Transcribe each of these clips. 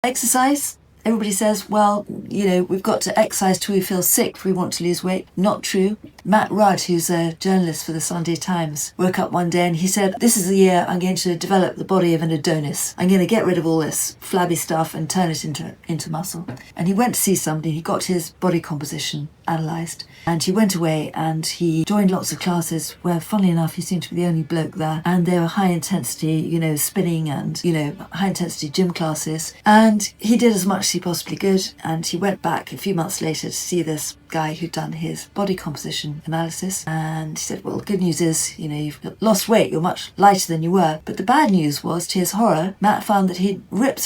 Exercise. Everybody says, well, we've got to exercise till we feel sick if we want to lose weight. Not true. Matt Rudd, who's a journalist for the Sunday Times, woke up one day and he said, this is the year I'm going to develop the body of an Adonis. I'm going to get rid of all this flabby stuff and turn it into muscle. And he went to see somebody. He got his body composition analysed, and he went away and he joined lots of classes where, funnily enough, he seemed to be the only bloke there, and they were high intensity, spinning and, high intensity gym classes. And he did as much as he possibly could, and he went back a few months later to see this guy who'd done his body composition analysis, and he said, well, the good news is, you've lost weight, you're much lighter than you were. But the bad news was, to his horror, Matt found that he'd burnt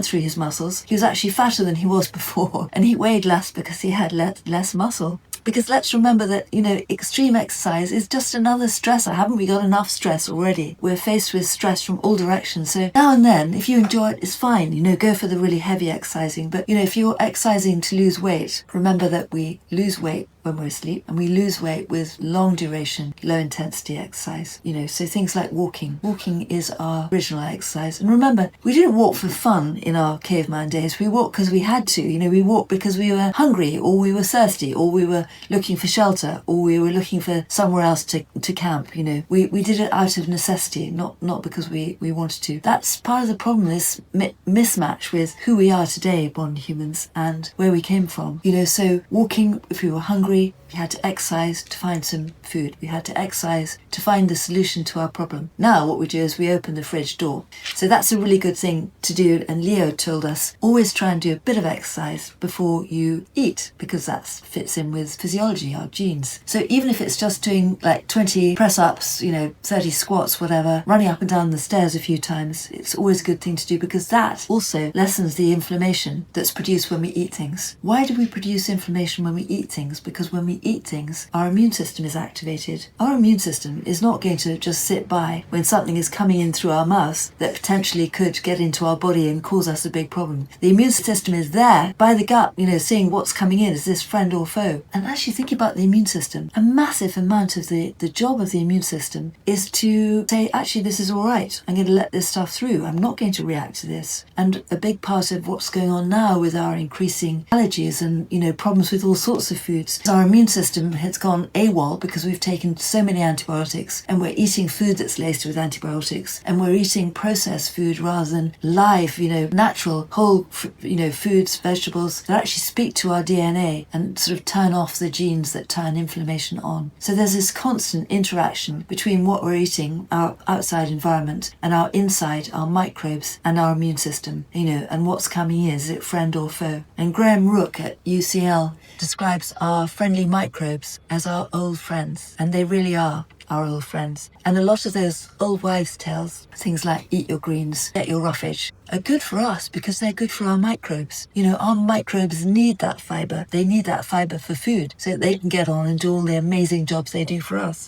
through his muscles. He was actually fatter than he was before, and he weighed less because he had less muscle. Because let's remember that, extreme exercise is just another stressor. Haven't we got enough stress already? We're faced with stress from all directions. So now and then, if you enjoy it, it's fine. Go for the really heavy exercising. But, if you're exercising to lose weight, remember that we lose weight when we're asleep, and we lose weight with long duration, low intensity exercise. So things like walking. Walking is our original exercise. And remember, we didn't walk for fun in our caveman days. We walked because we had to. We walked because we were hungry, or we were thirsty, or we were looking for shelter, or we were looking for somewhere else to camp. We did it out of necessity, not because we wanted to. That's part of the problem, this mismatch with who we are today, modern humans, and where we came from. So walking, if we were hungry, we had to exercise to find some food. We had to exercise to find the solution to our problem. Now what we do is we open the fridge door. So that's a really good thing to do. And Leo told us, always try and do a bit of exercise before you eat, because that fits in with physiology, our genes. So even if it's just doing like 20 press-ups, 30 squats, whatever, running up and down the stairs a few times, it's always a good thing to do, because that also lessens the inflammation that's produced when we eat things. Why do we produce inflammation when we eat things? Because when we eat things, our immune system is activated. Our immune system is not going to just sit by when something is coming in through our mouths that potentially could get into our body and cause us a big problem. The immune system is there by the gut, seeing what's coming in. Is this friend or foe? And actually thinking about the immune system, a massive amount of the job of the immune system is to say, actually, this is all right. I'm going to let this stuff through. I'm not going to react to this. And a big part of what's going on now with our increasing allergies and, problems with all sorts of foods, our immune system has gone AWOL because we've taken so many antibiotics, and we're eating food that's laced with antibiotics, and we're eating processed food rather than live, natural, whole, foods, vegetables that actually speak to our DNA and sort of turn off the genes that turn inflammation on. So there's this constant interaction between what we're eating, our outside environment, and our inside, our microbes, and our immune system, and what's coming in. Is it friend or foe? And Graham Rook at UCL describes our friendly microbes as our old friends, and they really are our old friends. And a lot of those old wives' tales, things like eat your greens, get your roughage, are good for us because they're good for our microbes. Our microbes need that fibre. They need that fibre for food so that they can get on and do all the amazing jobs they do for us.